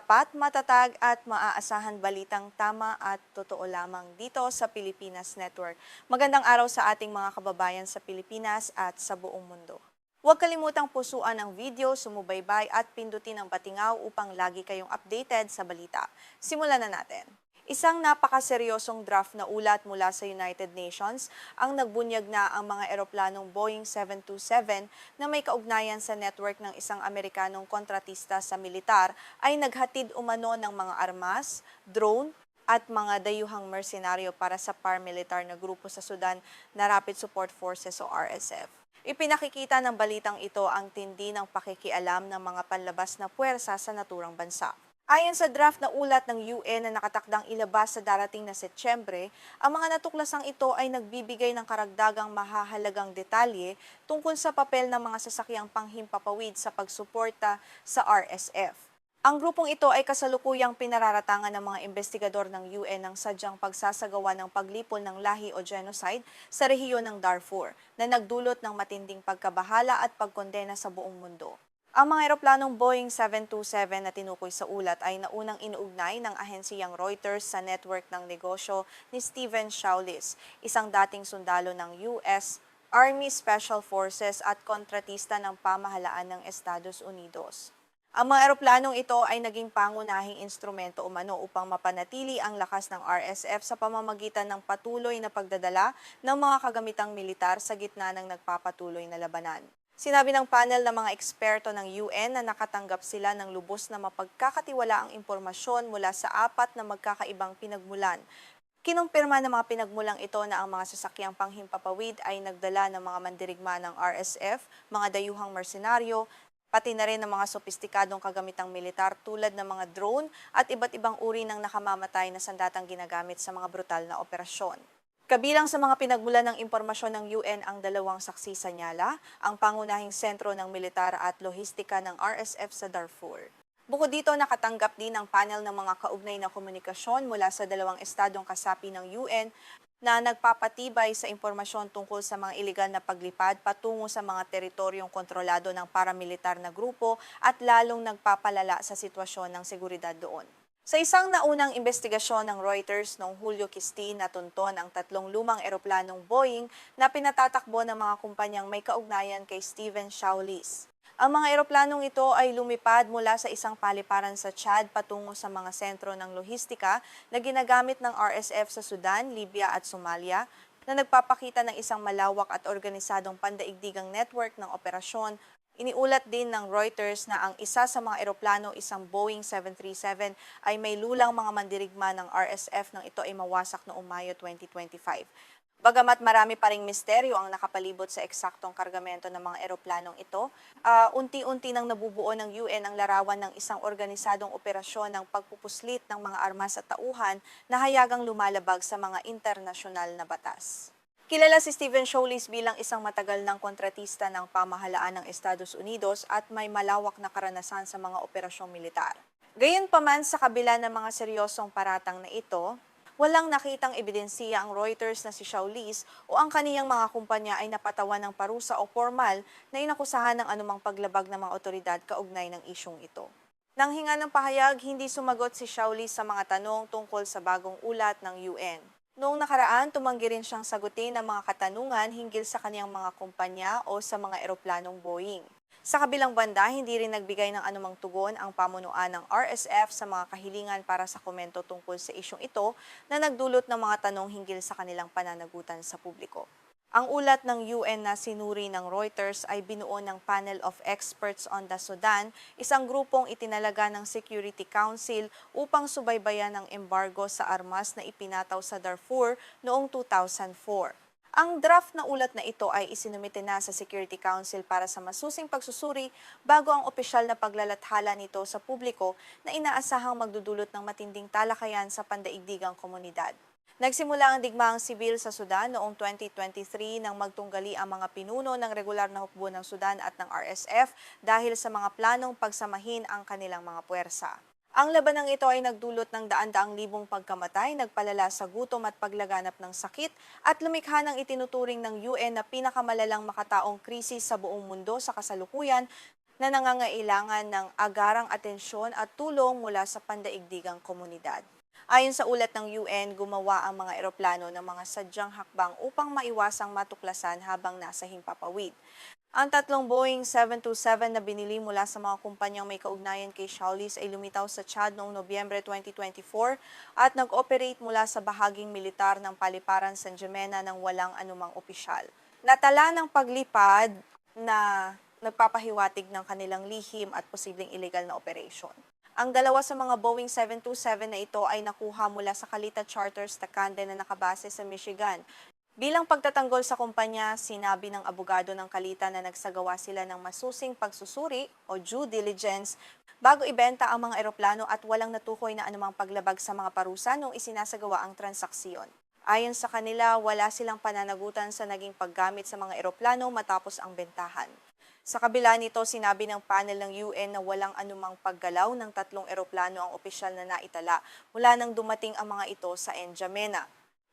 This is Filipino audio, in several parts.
tapat, matatag at maaasahan balitang tama at totoo lamang dito sa Pilipinas Network. Magandang araw sa ating mga kababayan sa Pilipinas at sa buong mundo. Huwag kalimutang pusuan ang video, sumubaybay at pindutin ang patingaw upang lagi kayong updated sa balita. Simulan na natin. Isang napakaseryosong draft na ulat mula sa United Nations ang nagbunyag na ang mga eroplanong Boeing 727 na may kaugnayan sa network ng isang Amerikanong kontratista sa militar ay naghatid umano ng mga armas, drone, at mga dayuhang mersenaryo para sa paramilitar na grupo sa Sudan na Rapid Support Forces o RSF. Ipinakikita ng balitang ito ang tindi ng pakikialam ng mga panlabas na puwersa sa naturang bansa. Ayon sa draft na ulat ng UN na nakatakdang ilabas sa darating na Setyembre, ang mga natuklasang ito ay nagbibigay ng karagdagang mahahalagang detalye tungkol sa papel ng mga sasakyang panghimpapawid sa pagsuporta sa RSF. Ang grupong ito ay kasalukuyang pinararatangan ng mga investigador ng UN ng sadyang pagsasagawa ng paglipol ng lahi o genocide sa rehiyon ng Darfur na nagdulot ng matinding pagkabahala at pagkondena sa buong mundo. Ang mga eroplanong Boeing 727 na tinukoy sa ulat ay naunang inuugnay ng ahensiyang Reuters sa network ng negosyo ni Stephen Shaulis, isang dating sundalo ng US Army Special Forces at kontratista ng pamahalaan ng Estados Unidos. Ang mga eroplanong ito ay naging pangunahing instrumento umano upang mapanatili ang lakas ng RSF sa pamamagitan ng patuloy na pagdadala ng mga kagamitang militar sa gitna ng nagpapatuloy na labanan. Sinabi ng panel ng mga eksperto ng UN na nakatanggap sila ng lubos na mapagkakatiwalaang impormasyon mula sa apat na magkakaibang pinagmulan. Kinumpirma ng mga pinagmulang ito na ang mga sasakyang panghimpapawid ay nagdala ng mga mandirigma ng RSF, mga dayuhang mersenaryo, pati na rin ng mga sopistikadong kagamitang militar tulad ng mga drone at iba't ibang uri ng nakamamatay na sandatang ginagamit sa mga brutal na operasyon. Kabilang sa mga pinagmulan ng impormasyon ng UN ang dalawang saksi sa Nyala, ang pangunahing sentro ng militar at lohistika ng RSF sa Darfur. Bukod dito, nakatanggap din ang panel ng mga kaugnay na komunikasyon mula sa dalawang estadong kasapi ng UN na nagpapatibay sa impormasyon tungkol sa mga ilegal na paglipad patungo sa mga teritoryong kontrolado ng paramilitar na grupo at lalong nagpapalala sa sitwasyon ng seguridad doon. Sa isang naunang investigasyon ng Reuters noong Hulyo 15, natunton ang tatlong lumang eroplanong Boeing na pinatatakbo ng mga kumpanyang may kaugnayan kay Stephen Shaulis. Ang mga eroplanong ito ay lumipad mula sa isang paliparan sa Chad patungo sa mga sentro ng lohistika na ginagamit ng RSF sa Sudan, Libya at Somalia na nagpapakita ng isang malawak at organisadong pandaigdigang network ng operasyon. Iniulat din ng Reuters na ang isa sa mga eroplano, isang Boeing 737, ay may lulang mga mandirigma ng RSF nang ito ay mawasak noong Mayo 2025. Bagamat marami pa ring misteryo ang nakapalibot sa eksaktong kargamento ng mga eroplanong ito, unti-unti nang nabubuo ng UN ang larawan ng isang organisadong operasyon ng pagpupuslit ng mga armas at tauhan na hayagang lumalabag sa mga internasyonal na batas. Kilala si Stephen Shaulis bilang isang matagal ng kontratista ng pamahalaan ng Estados Unidos at may malawak na karanasan sa mga operasyong militar. Gayunpaman, sa kabila ng mga seryosong paratang na ito, walang nakitang ebidensiya ang Reuters na si Shaulis o ang kaniyang mga kumpanya ay napatawan ng parusa o formal na inakusahan ng anumang paglabag ng mga otoridad kaugnay ng isyong ito. Nang hinga ng pahayag, hindi sumagot si Shaulis sa mga tanong tungkol sa bagong ulat ng UN. Noong nakaraan, tumanggi rin siyang sagutin ang mga katanungan hinggil sa kaniyang mga kumpanya o sa mga eroplanong Boeing. Sa kabilang banda, hindi rin nagbigay ng anumang tugon ang pamunuan ng RSF sa mga kahilingan para sa komento tungkol sa isyong ito na nagdulot ng mga tanong hinggil sa kanilang pananagutan sa publiko. Ang ulat ng UN na sinuri ng Reuters ay binuo ng Panel of Experts on the Sudan, isang grupong itinalaga ng Security Council upang subaybayan ang embargo sa armas na ipinataw sa Darfur noong 2004. Ang draft na ulat na ito ay isinumite na sa Security Council para sa masusing pagsusuri bago ang opisyal na paglalathala nito sa publiko na inaasahang magdudulot ng matinding talakayan sa pandaigdigang komunidad. Nagsimula ang digmaang sibil sa Sudan noong 2023 nang magtunggali ang mga pinuno ng regular na hukbo ng Sudan at ng RSF dahil sa mga planong pagsamahin ang kanilang mga puwersa. Ang labanang ito ay nagdulot ng daan-daang libong pagkamatay, nagpalala sa gutom at paglaganap ng sakit at lumikha ng itinuturing ng UN na pinakamalalang makataong krisis sa buong mundo sa kasalukuyan na nangangailangan ng agarang atensyon at tulong mula sa pandaigdigang komunidad. Ayon sa ulat ng UN, gumawa ang mga eroplano ng mga sadyang hakbang upang maiwasang matuklasan habang nasa himpapawid. Ang tatlong Boeing 727 na binili mula sa mga kumpanyang may kaugnayan kay Shaolis ay lumitaw sa Chad noong Nobyembre 2024 at nag-operate mula sa bahaging militar ng Paliparan San Jimena ng walang anumang opisyal. Natala ng paglipad na nagpapahiwatig ng kanilang lihim at posibleng illegal na operation. Ang dalawa sa mga Boeing 727 na ito ay nakuha mula sa Kalita Charters Takande na nakabase sa Michigan. Bilang pagtatanggol sa kumpanya, sinabi ng abogado ng Kalita na nagsagawa sila ng masusing pagsusuri o due diligence bago ibenta ang mga eroplano at walang natukoy na anumang paglabag sa mga parusa nung isinasagawa ang transaksyon. Ayon sa kanila, wala silang pananagutan sa naging paggamit sa mga eroplano matapos ang bentahan. Sa kabila nito, sinabi ng panel ng UN na walang anumang paggalaw ng tatlong eroplano ang opisyal na naitala mula nang dumating ang mga ito sa N'Djamena.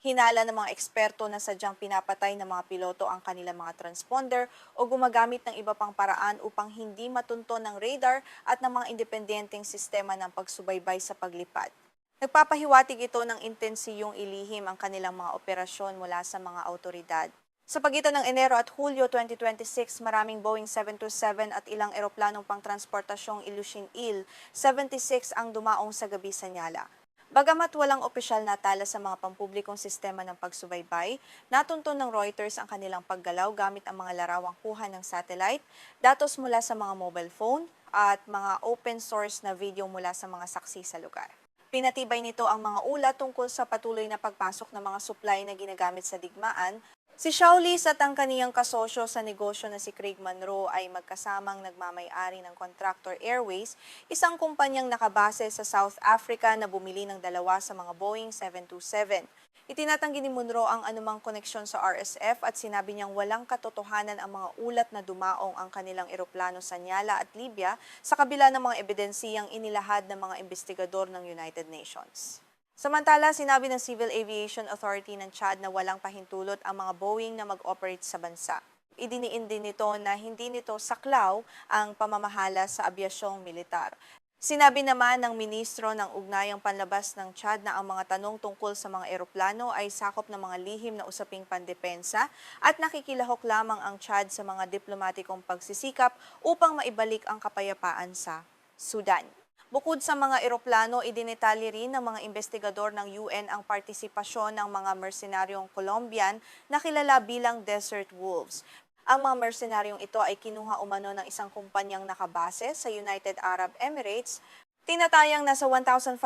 Hinala ng mga eksperto na sadyang pinapatay ng mga piloto ang kanilang mga transponder o gumagamit ng iba pang paraan upang hindi matunton ng radar at ng mga independenteng sistema ng pagsubaybay sa paglipad. Nagpapahiwatig ito ng intensiyong ilihim ang kanilang mga operasyon mula sa mga autoridad. Sa pagitan ng Enero at Hulyo 2026, maraming Boeing 727 at ilang eroplanong pangtransportasyong Ilyushin Il-76 ang dumaong sa gabi sa Nyala. Bagamat walang opisyal na tala sa mga pampublikong sistema ng pagsubaybay, natunton ng Reuters ang kanilang paggalaw gamit ang mga larawang kuha ng satellite, datos mula sa mga mobile phone, at mga open source na video mula sa mga saksi sa lugar. Pinatibay nito ang mga ulat tungkol sa patuloy na pagpasok ng mga supply na ginagamit sa digmaan. Si Shaolis at ang kaniyang kasosyo sa negosyo na si Craig Monroe ay magkasamang nagmamay-ari ng Contractor Airways, isang kumpanyang nakabase sa South Africa na bumili ng dalawa sa mga Boeing 727. Itinatanggi ni Monroe ang anumang koneksyon sa RSF at sinabi niyang walang katotohanan ang mga ulat na dumaong ang kanilang eroplano sa Nyala at Libya sa kabila ng mga ebidensiyang inilahad ng mga investigador ng United Nations. Samantala, sinabi ng Civil Aviation Authority ng Chad na walang pahintulot ang mga Boeing na mag-operate sa bansa. Idiniin din nito na hindi nito saklaw ang pamamahala sa abyasyong militar. Sinabi naman ng Ministro ng Ugnayang Panlabas ng Chad na ang mga tanong tungkol sa mga eroplano ay sakop ng mga lihim na usaping pandepensa at nakikilahok lamang ang Chad sa mga diplomatikong pagsisikap upang maibalik ang kapayapaan sa Sudan. Bukod sa mga eroplano, idinetali rin ng mga investigador ng UN ang partisipasyon ng mga mersenaryong Colombian na kilala bilang Desert Wolves. Ang mga mersenaryong ito ay kinuha umano ng isang kumpanyang nakabase sa United Arab Emirates. Tinatayang nasa 1,500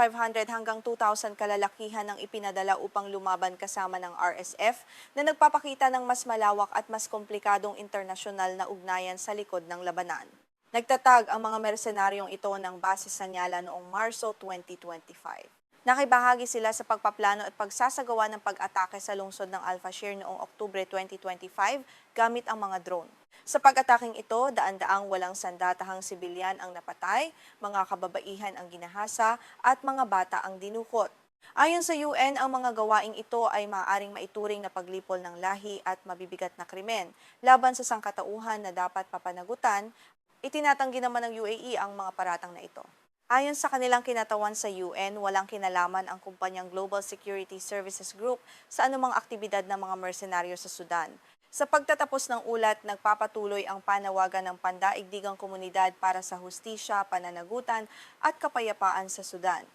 hanggang 2,000 kalalakihan ang ipinadala upang lumaban kasama ng RSF na nagpapakita ng mas malawak at mas komplikadong internasyonal na ugnayan sa likod ng labanan. Nagtatag ang mga mersenaryong ito ng base sa Nyala noong Marso 2025. Nakibahagi sila sa pagpaplano at pagsasagawa ng pag-atake sa lungsod ng Al-Fashir noong Oktubre 2025 gamit ang mga drone. Sa pag-ataking ito, daan-daang walang sandatahang sibilyan ang napatay, mga kababaihan ang ginahasa at mga bata ang dinukot. Ayon sa UN, ang mga gawaing ito ay maaaring maituring na paglipol ng lahi at mabibigat na krimen laban sa sangkatauhan na dapat papanagutan. Itinatanggi naman ng UAE ang mga paratang na ito. Ayon sa kanilang kinatawan sa UN, walang kinalaman ang kumpanyang Global Security Services Group sa anumang aktibidad ng mga mersenaryo sa Sudan. Sa pagtatapos ng ulat, nagpapatuloy ang panawagan ng pandaigdigang komunidad para sa hustisya, pananagutan at kapayapaan sa Sudan.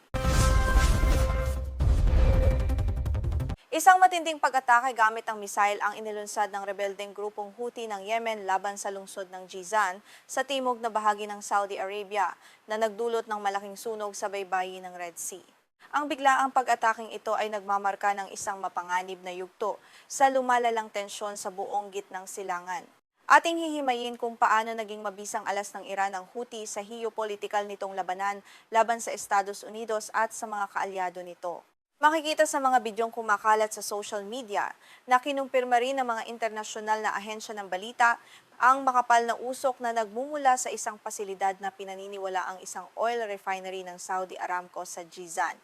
Isang matinding pag-atake gamit ang misail ang inilunsad ng rebeldeng grupong Houthi ng Yemen laban sa lungsod ng Jizan sa timog na bahagi ng Saudi Arabia na nagdulot ng malaking sunog sa baybayin ng Red Sea. Ang biglaang pag-ataking ito ay nagmamarka ng isang mapanganib na yugto sa lumalalang tensyon sa buong gitnang silangan. Ating hihimayin kung paano naging mabisang alas ng Iran ang Houthi sa geopolitikal nitong labanan laban sa Estados Unidos at sa mga kaalyado nito. Makikita sa mga bidyong kumakalat sa social media na kinumpirma rin ng mga internasyonal na ahensya ng balita ang makapal na usok na nagmumula sa isang pasilidad na pinaniniwala ang isang oil refinery ng Saudi Aramco sa Jizan.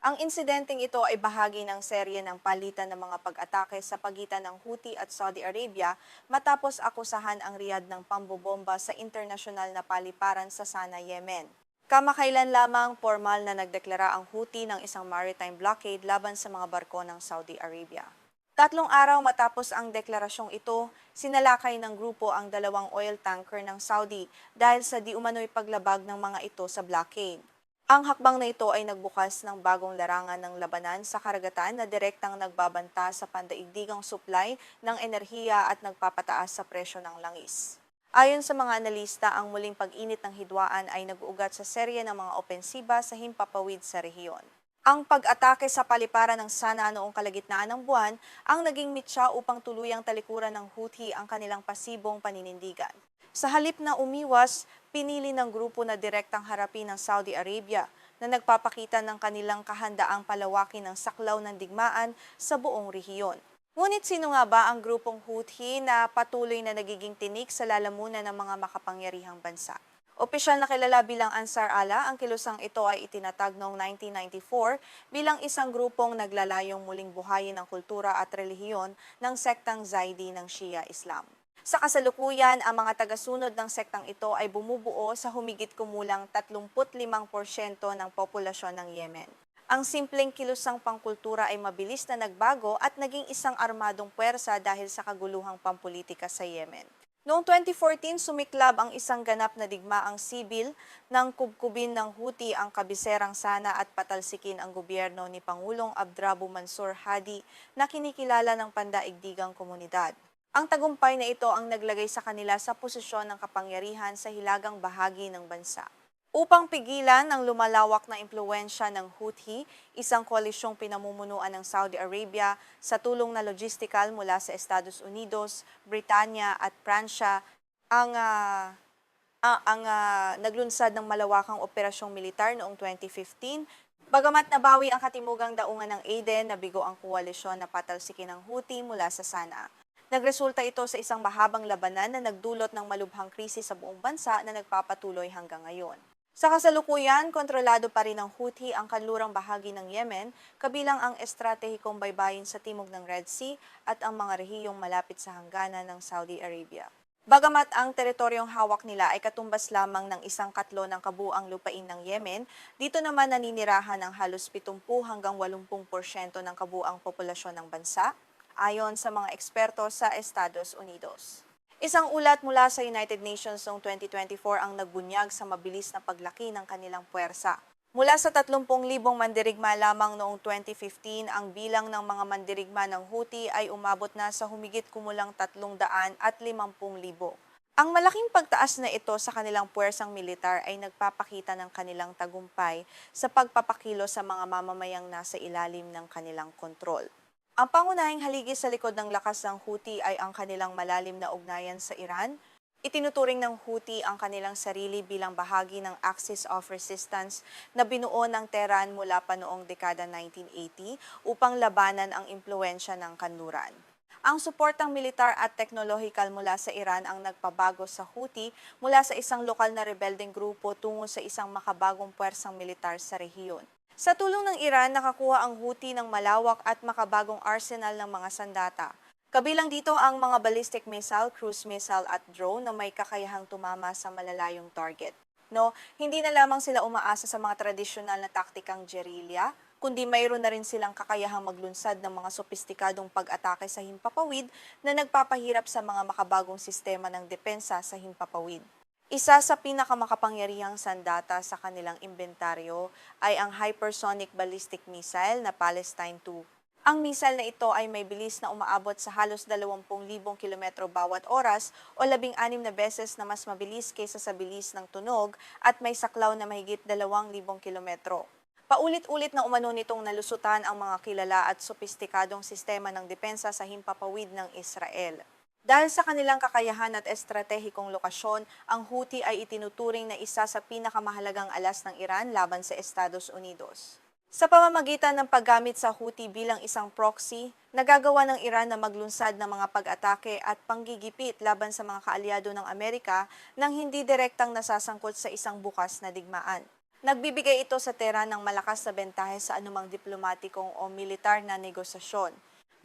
Ang insidenteng ito ay bahagi ng serye ng palitan ng mga pag-atake sa pagitan ng Houthi at Saudi Arabia matapos akusahan ang Riyadh ng pambobomba sa internasyonal na paliparan sa Sana, Yemen. Kamakailan lamang formal na nagdeklara ang Houthi ng isang maritime blockade laban sa mga barko ng Saudi Arabia. 3 araw matapos ang deklarasyong ito, sinalakay ng grupo ang 2 oil tanker ng Saudi dahil sa di umano'y paglabag ng mga ito sa blockade. Ang hakbang na ito ay nagbukas ng bagong larangan ng labanan sa karagatan na direktang nagbabanta sa pandaigdigang supply ng enerhiya at nagpapataas sa presyo ng langis. Ayon sa mga analista, ang muling pag-init ng hidwaan ay nag-uugat sa serye ng mga opensiba sa himpapawid sa rehiyon. Ang pag-atake sa paliparan ng Sana noong kalagitnaan ng buwan ang naging mitsa upang tuluyang talikuran ng Houthi ang kanilang pasibong paninindigan. Sa halip na umiwas, pinili ng grupo na direktang harapin ng Saudi Arabia na nagpapakita ng kanilang kahandaang palawakin ng saklaw ng digmaan sa buong rehiyon. Ngunit sino nga ba ang grupong Houthi na patuloy na nagiging tinik sa lalamunan ng mga makapangyarihang bansa? Opisyal na kilala bilang Ansar Allah, ang kilusang ito ay itinatag noong 1994 bilang isang grupong naglalayong muling buhayin ang kultura at relihiyon ng sektang Zaidi ng Shia Islam. Sa kasalukuyan, ang mga tagasunod ng sektang ito ay bumubuo sa humigit kumulang 35% ng populasyon ng Yemen. Ang simpleng kilusang pangkultura ay mabilis na nagbago at naging isang armadong puwersa dahil sa kaguluhang pampulitika sa Yemen. Noong 2014, sumiklab ang isang ganap na digmaang sibil nang kubkubin ng Houthi ang kabiserang Sana at patalsikin ang gobyerno ni Pangulong Abdrabbuh Mansur Hadi na kinikilala ng pandaigdigang komunidad. Ang tagumpay na ito ang naglagay sa kanila sa posisyon ng kapangyarihan sa hilagang bahagi ng bansa. Upang pigilan ang lumalawak na impluwensya ng Houthi, isang koalisyong pinamumunuan ng Saudi Arabia sa tulong na logistical mula sa Estados Unidos, Britanya at Pransya ang naglunsad ng malawakang operasyong militar noong 2015. Bagamat nabawi ang katimugang daungan ng Aden, nabigo ang koalisyon na patalsikin ng Houthi mula sa Sana. Nagresulta ito sa isang mahabang labanan na nagdulot ng malubhang krisis sa buong bansa na nagpapatuloy hanggang ngayon. Sa kasalukuyan, kontrolado pa rin ng Houthi ang kanlurang bahagi ng Yemen, kabilang ang estratehikong baybayin sa timog ng Red Sea at ang mga rehiyong malapit sa hangganan ng Saudi Arabia. Bagamat ang teritoryong hawak nila ay katumbas lamang ng 1/4 ng kabuuang lupain ng Yemen, dito naman naninirahan ng halos 70 hanggang 80% ng kabuuang populasyon ng bansa, ayon sa mga eksperto sa Estados Unidos. Isang ulat mula sa United Nations noong 2024 ang nagbunyag sa mabilis na paglaki ng kanilang puwersa. Mula sa 30,000 mandirigma lamang noong 2015, ang bilang ng mga mandirigma ng Houthi ay umabot na sa humigit kumulang 350,000. Ang malaking pagtaas na ito sa kanilang puwersang militar ay nagpapakita ng kanilang tagumpay sa pagpapakilo sa mga mamamayang nasa ilalim ng kanilang kontrol. Ang pangunahing haligi sa likod ng lakas ng Houthi ay ang kanilang malalim na ugnayan sa Iran. Itinuturing ng Houthi ang kanilang sarili bilang bahagi ng Axis of Resistance na binuo ng Tehran mula pa noong dekada 1980 upang labanan ang impluwensya ng kanluran. Ang suportang militar at teknolohikal mula sa Iran ang nagpabago sa Houthi mula sa isang lokal na rebeldeng grupo tungo sa isang makabagong puwersang militar sa rehiyon. Sa tulong ng Iran, nakakuha ang Houthi ng malawak at makabagong arsenal ng mga sandata. Kabilang dito ang mga ballistic missile, cruise missile at drone na may kakayahang tumama sa malalayong target. Hindi na lamang sila umaasa sa mga tradisyonal na taktikang gerilya, kundi mayroon na rin silang kakayahang maglunsad ng mga sopistikadong pag-atake sa himpapawid na nagpapahirap sa mga makabagong sistema ng depensa sa himpapawid. Isa sa pinakamakapangyarihang sandata sa kanilang inventaryo ay ang Hypersonic Ballistic Missile na Palestine II. Ang missile na ito ay may bilis na umaabot sa halos 20,000 kilometro bawat oras o 16 na beses na mas mabilis kaysa sa bilis ng tunog at may saklaw na mahigit 2,000 kilometro. Paulit-ulit na umano nitong nalusutan ang mga kilala at sopistikadong sistema ng depensa sa himpapawid ng Israel. Dahil sa kanilang kakayahan at estratehikong lokasyon, ang Houthi ay itinuturing na isa sa pinakamahalagang alas ng Iran laban sa Estados Unidos. Sa pamamagitan ng paggamit sa Houthi bilang isang proxy, nagagawa ng Iran na maglunsad ng mga pag-atake at panggigipit laban sa mga kaalyado ng Amerika nang hindi direktang nasasangkot sa isang bukas na digmaan. Nagbibigay ito sa Tehran ng malakas na bentahe sa anumang diplomatikong o militar na negosasyon.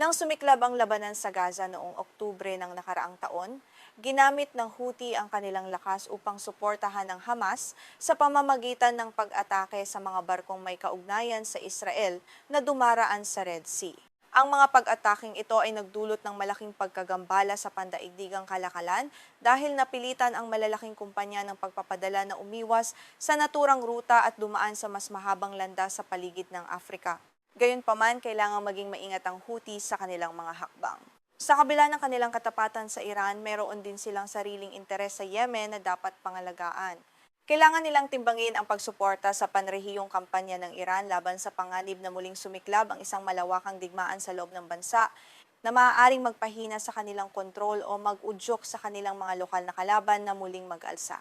Nang sumiklab ang labanan sa Gaza noong Oktubre ng nakaraang taon, ginamit ng Houthi ang kanilang lakas upang suportahan ng Hamas sa pamamagitan ng pag-atake sa mga barkong may kaugnayan sa Israel na dumaraan sa Red Sea. Ang mga pag-ataking ito ay nagdulot ng malaking pagkagambala sa pandaigdigang kalakalan dahil napilitan ang malalaking kumpanya ng pagpapadala na umiwas sa naturang ruta at dumaan sa mas mahabang landas sa paligid ng Afrika. Gayunpaman, kailangang maging maingat ang Houthi sa kanilang mga hakbang. Sa kabila ng kanilang katapatan sa Iran, meron din silang sariling interes sa Yemen na dapat pangalagaan. Kailangan nilang timbangin ang pagsuporta sa panrehiyong kampanya ng Iran laban sa panganib na muling sumiklab ang isang malawakang digmaan sa loob ng bansa na maaaring magpahina sa kanilang kontrol o mag-udyok sa kanilang mga lokal na kalaban na muling mag-alsa.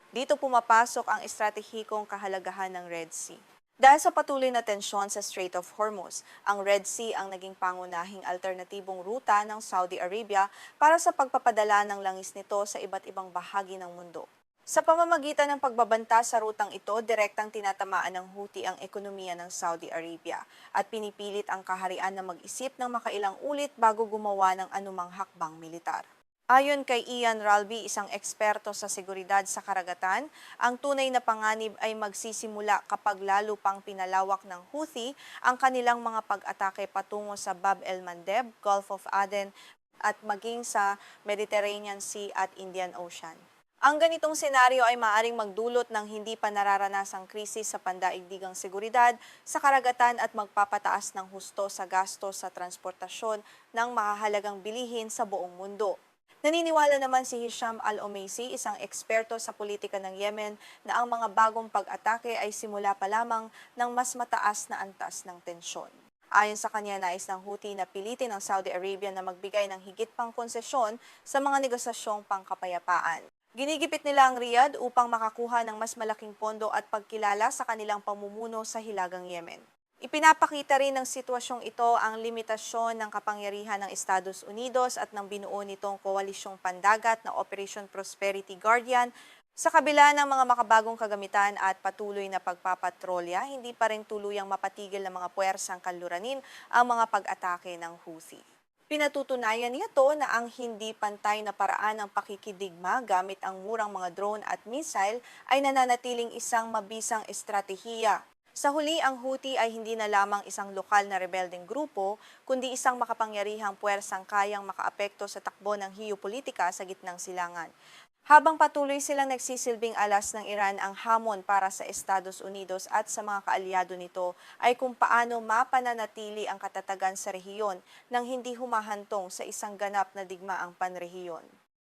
Dito pumapasok ang estratehikong kahalagahan ng Red Sea. Dahil sa patuloy na tensyon sa Strait of Hormuz, ang Red Sea ang naging pangunahing alternatibong ruta ng Saudi Arabia para sa pagpapadala ng langis nito sa iba't ibang bahagi ng mundo. Sa pamamagitan ng pagbabanta sa rutang ito, direktang tinatamaan ng Houthi ang ekonomiya ng Saudi Arabia at pinipilit ang kaharian na mag-isip ng makailang ulit bago gumawa ng anumang hakbang militar. Ayon kay Ian Ralby, isang eksperto sa seguridad sa karagatan, ang tunay na panganib ay magsisimula kapag lalo pang pinalawak ng Houthi ang kanilang mga pag-atake patungo sa Bab el-Mandeb, Gulf of Aden at maging sa Mediterranean Sea at Indian Ocean. Ang ganitong senaryo ay maaaring magdulot ng hindi pa nararanasang krisis sa pandaigdigang seguridad sa karagatan at magpapataas ng husto sa gasto sa transportasyon ng mahahalagang bilihin sa buong mundo. Naniniwala naman si Hisham Al-Omaisi, isang eksperto sa politika ng Yemen, na ang mga bagong pag-atake ay simula pa lamang ng mas mataas na antas ng tensyon. Ayon sa kanya, nais ng Houthi na pilitin ang Saudi Arabia na magbigay ng higit pang konsesyon sa mga negosasyong pangkapayapaan. Ginigipit nila ang Riyadh upang makakuha ng mas malaking pondo at pagkilala sa kanilang pamumuno sa Hilagang Yemen. Ipinapakita rin ng sitwasyong ito ang limitasyon ng kapangyarihan ng Estados Unidos at ng binuo nitong koalisyong pandagat na Operation Prosperity Guardian. Sa kabila ng mga makabagong kagamitan at patuloy na pagpapatrolya, hindi pa rin tuluyang mapatigil ng mga puwersang kanluranin ang mga pag-atake ng Houthi. Pinatutunayan niya to na ang hindi pantay na paraan ng pakikidigma gamit ang murang mga drone at missile ay nananatiling isang mabisang estratehiya. Sa huli, ang Houthi ay hindi na lamang isang lokal na rebeldeng grupo, kundi isang makapangyarihang puwersang kayang makaapekto sa takbo ng geopolitika sa gitnang silangan. Habang patuloy silang nagsisilbing alas ng Iran, ang hamon para sa Estados Unidos at sa mga kaalyado nito ay kung paano mapananatili ang katatagan sa rehiyon nang hindi humahantong sa isang ganap na digmaang panrehiyon.